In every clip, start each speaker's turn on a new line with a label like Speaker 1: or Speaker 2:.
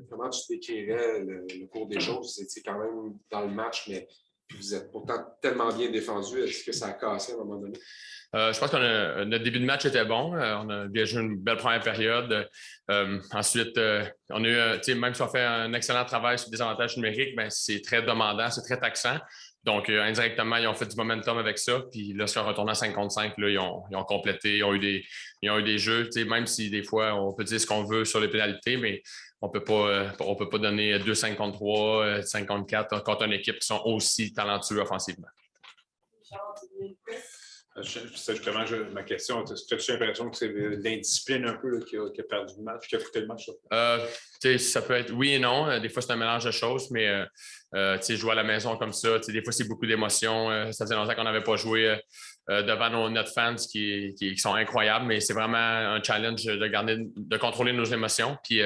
Speaker 1: Comment tu décrirais le cours des choses? Vous étiez quand même dans le match, mais puis vous êtes pourtant tellement bien défendu. Est-ce que ça a cassé à un moment donné?
Speaker 2: Je pense que notre début de match était bon. On a bien joué une belle première période. Ensuite, on a eu, même si on fait un excellent travail sur des avantages numériques, ben, c'est très demandant, c'est très taxant. Donc, indirectement, ils ont fait du momentum avec ça. Puis là, sur un retournement à 5 contre 5, là, ils ont complété, ils ont eu des jeux. Même si des fois, on peut dire ce qu'on veut sur les pénalités, mais on peut pas donner 2-5 contre 3, 5 contre 4 contre une équipe qui sont aussi talentueux offensivement.
Speaker 3: C'est justement ma question. Est-ce que tu as l'impression que c'est l'indiscipline un peu là, qui a perdu le match, qui a coûté le match?
Speaker 2: Ça peut être oui et non. Des fois, c'est un mélange de choses, mais jouer à la maison comme ça, des fois, c'est beaucoup d'émotions. Ça faisait longtemps qu'on n'avait pas joué devant notre fans qui sont incroyables, mais c'est vraiment un challenge de contrôler nos émotions. Puis,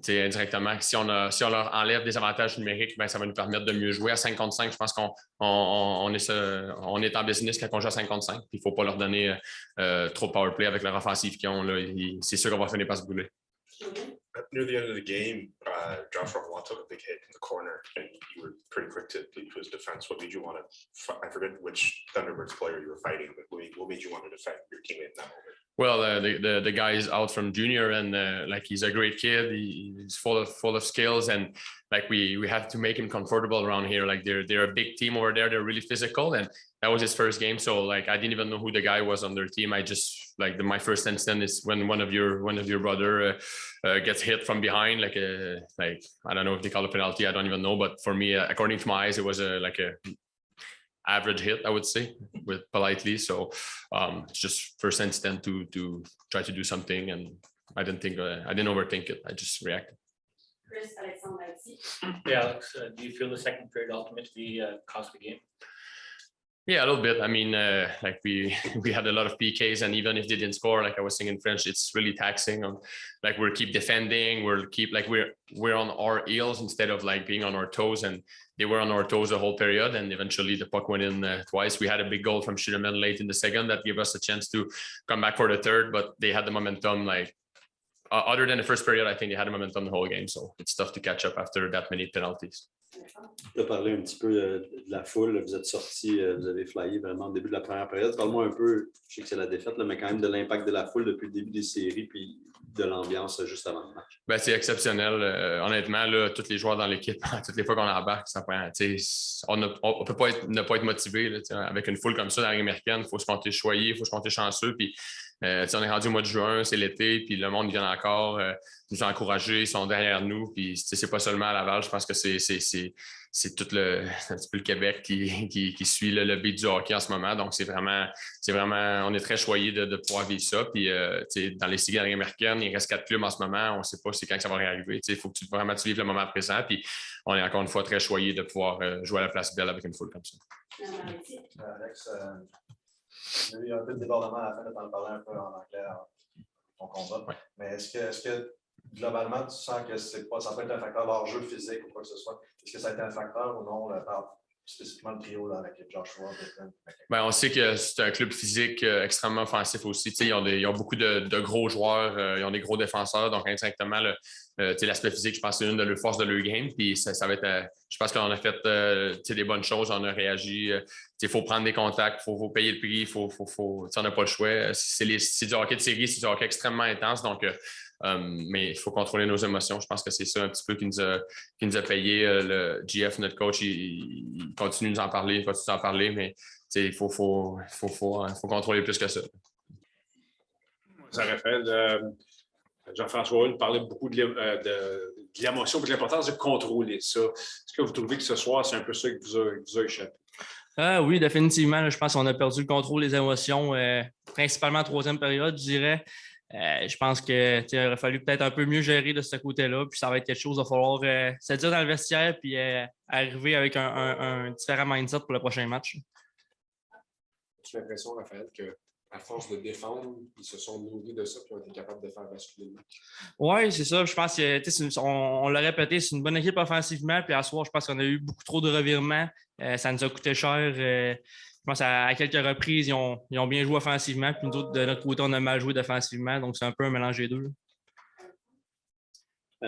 Speaker 2: indirectement, si on leur enlève des avantages numériques, ben, ça va nous permettre de mieux jouer. À 5 contre 5, je pense qu'on est en business quand on joue à 5 contre 5. Il ne faut pas leur donner trop de power play avec leur offensive qu'ils ont. C'est sûr qu'on va finir par se brûler.
Speaker 4: Near the end of the game, Josh Rowan took a big hit in the corner, and you were pretty quick to lead to his defense. What made you want to? I forget which Thunderbirds player you were fighting, but what made you want to defend your teammate in that moment?
Speaker 2: Well, the guy is out from junior, and he's a great kid. He's full of skills, and we have to make him comfortable around here. They're a big team over there. They're really physical, and that was his first game. So I didn't even know who the guy was on their team. I just my first instinct is when one of your brother gets hit from behind, I don't know if they call it penalty. I don't even know, but for me, according to my eyes, it was a average hit, I would say, with politely. So it's just first instinct to try to do something, and I didn't overthink it. I just reacted.
Speaker 5: Chris, Alexandre.
Speaker 6: Yeah, Alex, do you feel the second period ultimately cost the game?
Speaker 2: Yeah, a little bit. I mean, we had a lot of PKs, and even if they didn't score, like I was saying in French, it's really taxing. We're keep defending, we're on our heels instead of being on our toes, and they were on our toes the whole period. And eventually, the puck went in twice. We had a big goal from Schirmerman late in the second that gave us a chance to come back for the third, but they had the momentum. Other than the first period, I think they had the momentum the whole game, so it's tough to catch up after that many penalties.
Speaker 7: Tu as parlé un petit peu de la foule, vous êtes sortis, vous avez flyé vraiment au début de la première période. Parle-moi un peu, je sais que c'est la défaite, mais quand même de l'impact de la foule depuis le début des séries puis de l'ambiance juste avant le match.
Speaker 2: Ben, c'est exceptionnel. Honnêtement, là, tous les joueurs dans l'équipe, toutes les fois qu'on embarque, ça prend. On ne peut pas ne pas être motivé là, avec une foule comme ça dans la Ligue américaine. Il faut se compter choyé, il faut se compter chanceux. Puis, on est rendu au mois de juin, c'est l'été, puis le monde vient encore nous encourager, ils sont derrière nous. Puis c'est pas seulement à Laval, je pense que c'est tout un petit peu le Québec qui suit le beat du hockey en ce moment. Donc c'est vraiment, on est très choyés de pouvoir vivre ça. Puis dans les séries américaines, il reste 4 clubs en ce moment, on ne sait pas c'est quand ça va réarriver. Il faut que tu vives le moment présent. Puis on est encore une fois très choyés de pouvoir jouer à la Place Belle avec une foule comme ça.
Speaker 8: Alex, il y a eu un peu de débordement à la fin, de t'en parler un peu en anglais ton combat. Ouais. Mais est-ce que globalement, tu sens que ça peut être un facteur d'hors-jeu physique ou quoi que ce soit? Est-ce que ça a été un facteur ou non, spécifiquement le trio là, avec Joshua?
Speaker 2: Ben, on sait que c'est un club physique extrêmement offensif aussi. Ils ont beaucoup de gros joueurs, ils ont des gros défenseurs, donc indirectement, l'aspect physique, je pense que c'est une de leurs forces de leur game. Puis ça va être, je pense qu'on a fait des bonnes choses, on a réagi. Il faut prendre des contacts, il faut payer le prix, on n'a pas le choix. C'est du hockey de série, c'est du hockey extrêmement intense. Donc, mais il faut contrôler nos émotions. Je pense que c'est ça un petit peu qui nous a payé. Le GF, notre coach, il continue de nous en parler, mais il faut contrôler plus que ça.
Speaker 3: Ça rappelle, Jean-François Hull parlait beaucoup de l'émotion et de l'importance de contrôler ça. Est-ce que vous trouvez que ce soir, c'est un peu ça qui vous a échappé?
Speaker 6: Oui, définitivement. Je pense qu'on a perdu le contrôle des émotions, principalement en troisième période, je dirais. Je pense qu'il aurait fallu peut-être un peu mieux gérer de ce côté-là. Puis ça va être quelque chose, il va falloir se dire dans le vestiaire puis arriver avec un différent mindset pour le prochain match.
Speaker 1: J'ai l'impression, Raphaël, qu'à force de défendre, ils se sont nourris de ça et ont été capables de faire basculer le match. Oui,
Speaker 6: c'est ça. Je pense qu'on l'a répété, c'est une bonne équipe offensivement. Puis à ce soir, je pense qu'on a eu beaucoup trop de revirements. Ça nous a coûté cher. Je pense à quelques reprises, ils ont bien joué offensivement. Puis nous autres, de notre côté, on a mal joué défensivement. Donc, c'est un peu un mélange des deux.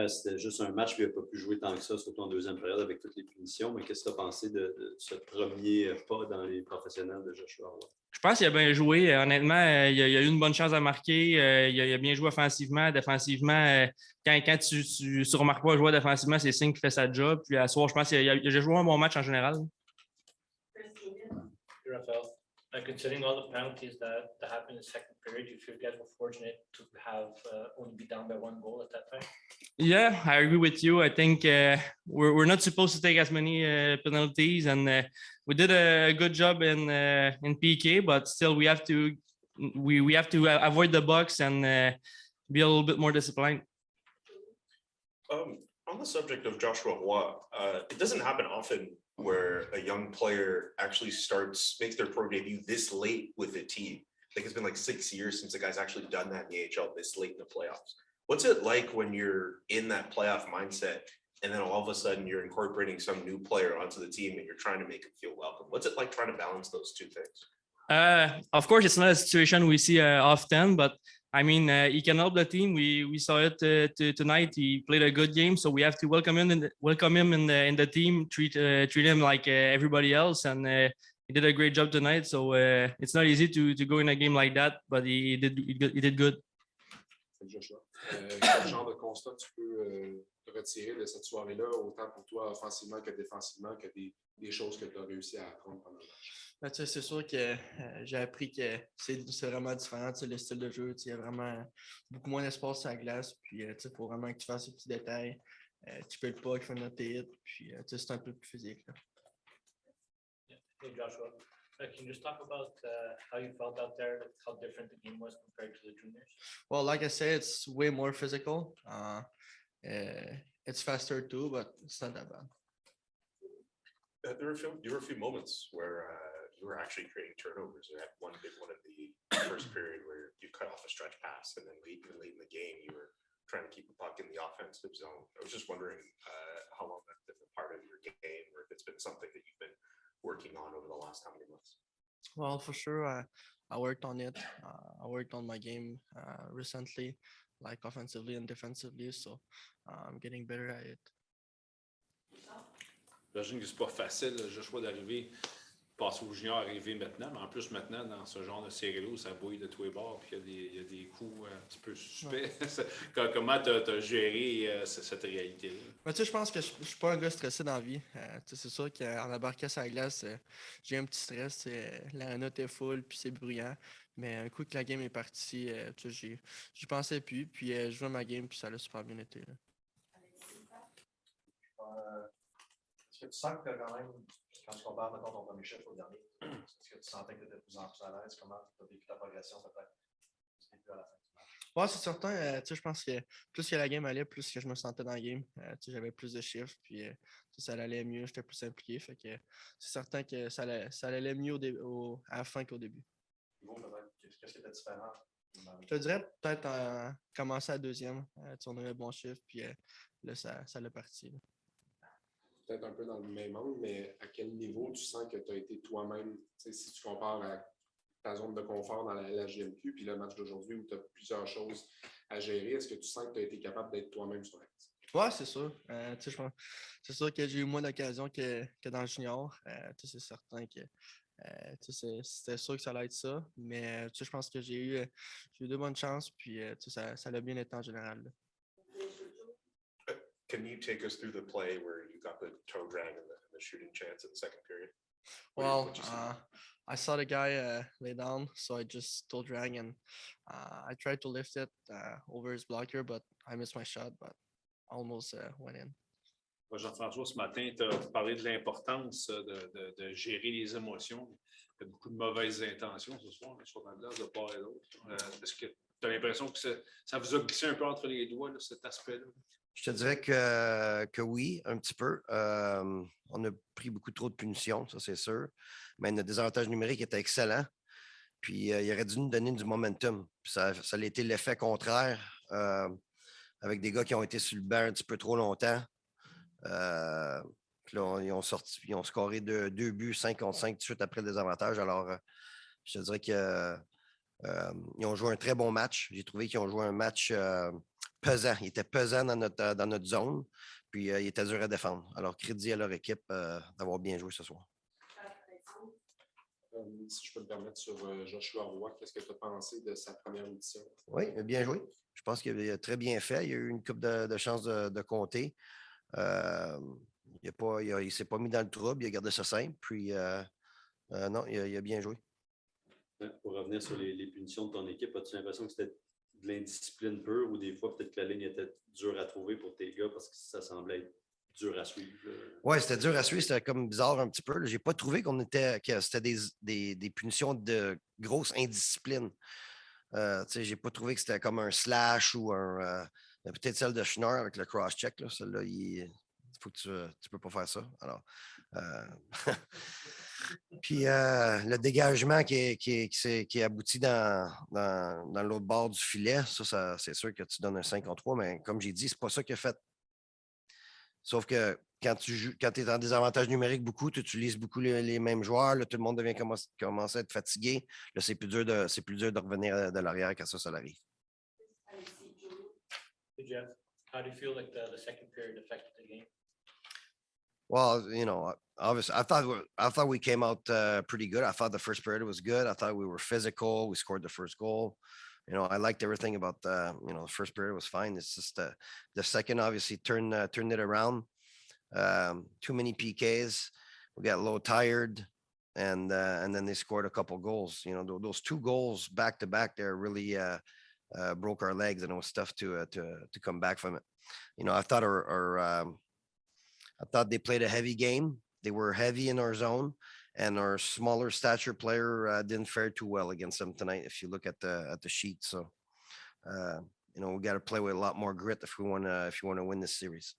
Speaker 7: C'était juste un match, puis il n'a pas pu jouer tant que ça, surtout en deuxième période avec toutes les punitions. Mais qu'est-ce que tu as pensé de ce premier pas dans les professionnels de Joshua Roy?
Speaker 6: Je pense qu'il a bien joué. Honnêtement, il a eu une bonne chance à marquer. Il a bien joué offensivement. Défensivement, quand tu ne remarques pas un joueur défensivement, c'est signe qu'il fait sa job. Puis à soir, je pense qu'il a joué un bon match en général.
Speaker 9: Raphael, considering all the penalties that happened in the second period, you feel you guys were fortunate to have only be down by 1 goal at that time?
Speaker 6: Yeah, I agree with you. I think we're not supposed to take as many penalties, and we did a good job in PK, but still we have to avoid the box and be a little bit more disciplined.
Speaker 4: On the subject of Joshua Roy, it doesn't happen often where a young player actually makes their pro debut this late with a team. I think it's been like 6 years since the guy's actually done that in the AHL this late in the playoffs. What's it like when you're in that playoff mindset and then all of a sudden you're incorporating some new player onto the team and you're trying to make him feel welcome? What's it like trying to balance those two things?
Speaker 6: Of course, it's not a situation we see often, but I mean, he can help the team. We saw it tonight. He played a good game, so we have to welcome him in the team. Treat him like everybody else, and he did a great job tonight. So it's not easy to go in a game like that, but he did good.
Speaker 1: Joshua, quel genre de constat tu peux retirer de cette soirée-là, autant pour toi offensivement que défensivement, que des choses que tu as réussi à apprendre pendant le match?
Speaker 6: Ben, c'est sûr que j'ai appris que c'est vraiment différent, le style de jeu. Il y a vraiment beaucoup moins d'espace sur la glace. Puis il faut vraiment que tu fasses ces petits détails. Tu peux pas qu'il faut noter hit. Puis c'est un peu plus physique. Là.
Speaker 9: Yeah. Hey Joshua, can you just talk about how you felt out there, like how different the game was compared to the juniors?
Speaker 6: Well, like I said, it's way more physical. It's faster too, but it's not that bad.
Speaker 4: There were a few moments where you were actually creating turnovers. You had one big one in the first period where you cut off a stretch pass, and then late in the game, you were trying to keep the puck in the offensive zone. I was just wondering how long that's been a part of your game, or if it's been something that you've been working on over the last how many months.
Speaker 6: Well, for sure, I worked on it. I worked on my game recently, like offensively and defensively, so I'm getting better at it.
Speaker 3: J'imagine que c'est pas facile, Joshua, d'arriver, passer au junior, arriver maintenant, mais en plus maintenant, dans ce genre de série-là, ça bouille de tous les bords, puis il y a des coups un petit peu suspects. Ouais. Comment tu as géré cette réalité-là?
Speaker 6: Mais tu sais, je pense que je suis pas un gars stressé dans la vie. C'est sûr qu'en embarquant sur la glace, j'ai un petit stress. L'arena était full, puis c'est bruyant. Mais un coup que la game est partie, j'y pensais plus, puis je jouais ma game, puis ça a super bien été. Là.
Speaker 8: Est-ce que tu sens que quand même, quand tu compares mettons, ton premier chiffre au dernier, est-ce que tu sentais que tu étais de plus en plus à l'aise? Comment tu as vécu ta progression peut-être du début à la fin du match?
Speaker 6: Ouais, c'est certain. Je pense que plus que la game allait, plus que je me sentais dans la game. J'avais plus de chiffres, puis ça allait mieux, j'étais plus impliqué. Fait que c'est certain que ça allait mieux à la fin qu'au début.
Speaker 8: Qu'est-ce qui était différent?
Speaker 6: Je te dirais peut-être commencer à la deuxième. On avait un bon chiffre, puis là, ça l'a parti. Là.
Speaker 1: Peut-être un peu dans le même angle, mais à quel niveau tu sens que tu as été toi-même, si tu compares à ta zone de confort dans la JMQ, puis le match d'aujourd'hui où tu as plusieurs choses à gérer, est-ce que tu sens que tu as été capable d'être toi-même sur la glace?
Speaker 6: Oui, c'est sûr. C'est sûr que j'ai eu moins d'occasions que dans le junior. C'est certain que c'était sûr que ça allait être ça. Mais je pense que j'ai eu de bonnes chances, puis ça a bien été en général. Là.
Speaker 4: Can you take us through the play where you got the toe drag and the shooting chance in the second period?
Speaker 6: Well, I saw the guy lay down, so I just toe drag and I tried to lift it over his blocker, but I missed my shot, but almost went in.
Speaker 3: Jean-François, ce matin, tu as parlé de l'importance de gérer les émotions. Il y a beaucoup de mauvaises intentions ce soir sur la glace de part et d'autre. Est-ce que tu as l'impression que ça vous a glissé un peu entre les doigts, là, cet aspect-là?
Speaker 10: Je te dirais que oui, un petit peu. On a pris beaucoup trop de punitions, ça c'est sûr. Mais notre désavantage numérique était excellent. Puis il aurait dû nous donner du momentum. Puis ça a été l'effet contraire avec des gars qui ont été sur le banc un petit peu trop longtemps. Puis là, ils ont scoré deux buts 5 contre 5 tout de suite après le désavantage. Alors, je te dirais que Ils ont joué un très bon match. J'ai trouvé qu'ils ont joué un match pesant. Ils étaient pesants dans notre zone, puis ils étaient durs à défendre. Alors, crédit à leur équipe d'avoir bien joué ce soir.
Speaker 1: Si je peux me permettre sur Joshua Roy, qu'est-ce que tu as pensé de sa première édition?
Speaker 10: Oui, il a bien joué. Je pense qu'il a très bien fait. Il a eu une couple de chances de compter. Il ne s'est pas mis dans le trouble. Il a gardé ça simple. Puis, non, il a bien joué.
Speaker 7: Pour revenir sur les punitions de ton équipe, as-tu l'impression que c'était de l'indiscipline pure ou des fois peut-être que la ligne était dure à trouver pour tes gars parce que ça semblait être dur à suivre?
Speaker 10: Oui, c'était dur à suivre. C'était comme bizarre un petit peu. Je n'ai pas trouvé que c'était des punitions de grosse indiscipline. Je n'ai pas trouvé que c'était comme un slash ou peut-être celle de Schneur avec le cross-check. Celle-là, il faut que tu ne peux pas faire ça. Alors, puis le dégagement qui aboutit dans l'autre bord du filet, ça c'est sûr que tu donnes un 5 contre 3, mais comme j'ai dit, c'est pas ça qu'il a fait. Sauf que quand tu es en désavantage numérique beaucoup, tu utilises beaucoup les mêmes joueurs. Là, tout le monde commence à être fatigué. Là, c'est plus dur de revenir de l'arrière quand ça arrive.
Speaker 9: Hey, Jeff, how do you feel like the second period affected the game?
Speaker 10: Well, obviously, I thought we came out pretty good. I thought the first period was good. I thought we were physical. We scored the first goal. I liked everything about the first period was fine. It's just the second obviously turned it around. Too many PKs. We got a little tired, and then they scored a couple goals. Those 2 goals back to back there really broke our legs, and it was tough to come back from it. I thought I thought they played a heavy game. They were heavy in our zone, and our smaller stature player didn't fare too well against them tonight. If you look at the sheet, so we got to play with a lot more grit if you want to win this series.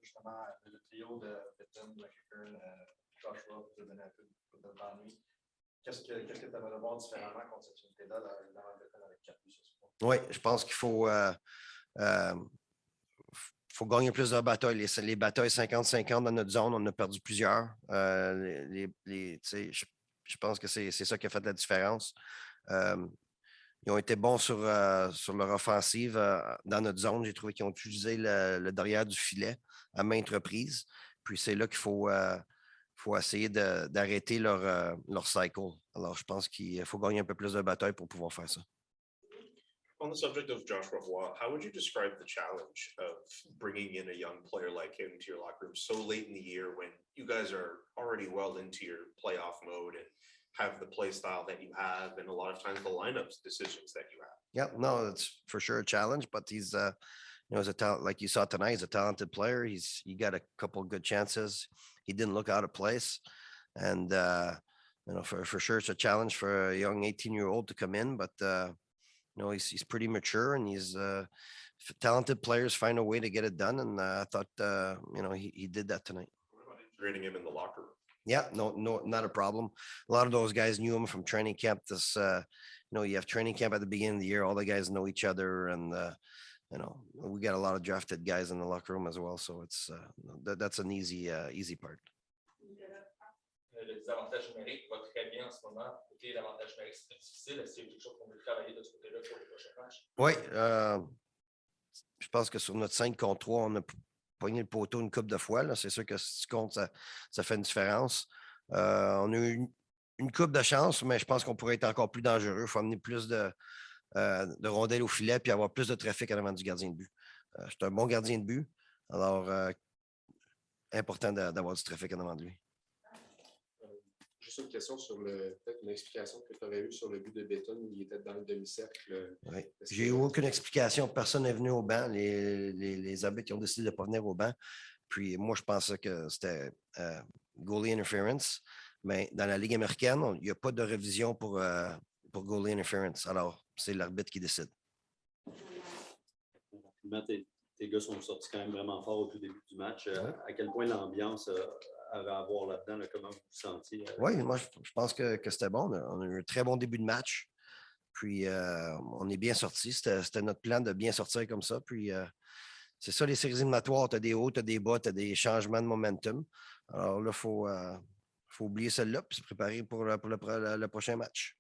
Speaker 8: Justement, le trio de Betton, McEachern, Joshua, vous avez donné un peu de temps de nuit. Qu'est-ce que tu aimerais voir différemment contre cette unité-là dans Betton avec 4 buts ce soir?
Speaker 10: Oui, je pense qu'il faut gagner plus de batailles. Les batailles 50-50 dans notre zone, on a perdu plusieurs. Je pense que c'est ça qui a fait la différence. Ils ont été bons sur leur offensive dans notre zone. J'ai trouvé qu'ils ont utilisé le derrière du filet à maintes reprises. Puis c'est là qu'il faut essayer d'arrêter leur cycle. Alors, je pense qu'il faut gagner un peu plus de batailles pour pouvoir faire ça.
Speaker 4: On the subject of Joshua Roy, how would you describe the challenge of bringing in a young player like him to your locker room so late in the year when you guys are already well into your playoff mode and have the play style that you have and a lot of times the lineups decisions that you have?
Speaker 10: Yeah, no, it's for sure a challenge, but he's he's a talent, like you saw tonight. He's a talented player. He got a couple of good chances. He didn't look out of place, and for sure it's a challenge for a young 18-year-old to come in, but. He's pretty mature, and he's talented players find a way to get it done. And I thought, he did that tonight.
Speaker 4: What about integrating him in the locker room?
Speaker 10: Yeah, no, not a problem. A lot of those guys knew him from training camp. You have training camp at the beginning of the year. All the guys know each other, and we got a lot of drafted guys in the locker room as well. So it's that's an easy part.
Speaker 6: Le désavantage numérique va très bien en ce moment. Côté l'avantage numérique, c'est difficile. Est-ce qu'il y a quelque chose qu'on veut travailler de ce côté-là pour les prochains matchs?
Speaker 10: Oui, je pense que sur notre 5 contre 3, on a pogné le poteau une couple de fois. Là. C'est sûr que si tu comptes, ça fait une différence. On a eu une couple de chance, mais je pense qu'on pourrait être encore plus dangereux. Il faut amener plus de rondelles au filet puis avoir plus de trafic en avant du gardien de but. C'est un bon gardien de but. Alors, important d'avoir du trafic en avant de lui.
Speaker 1: Juste une question sur peut-être une explication que tu aurais eue sur le but de Betton où il était dans le demi-cercle.
Speaker 10: Oui. J'ai eu aucune explication. Personne n'est venu au banc. Les arbitres ont décidé de ne pas venir au banc. Puis moi, je pensais que c'était goalie interference. Mais dans la Ligue américaine, il n'y a pas de révision pour goalie interference. Alors, c'est l'arbitre qui décide.
Speaker 7: Tes gars sont sortis quand même vraiment fort au tout début du match. À quel point l'ambiance avait à voir là-dedans, là, comment vous vous sentiez?
Speaker 10: Oui, moi, je pense que c'était bon. On a eu un très bon début de match. Puis, on est bien sortis. C'était notre plan de bien sortir comme ça. Puis, c'est ça, les séries éliminatoires. Tu as des hauts, tu as des bas, tu as des changements de momentum. Alors là, il faut oublier celle-là puis se préparer pour le prochain match.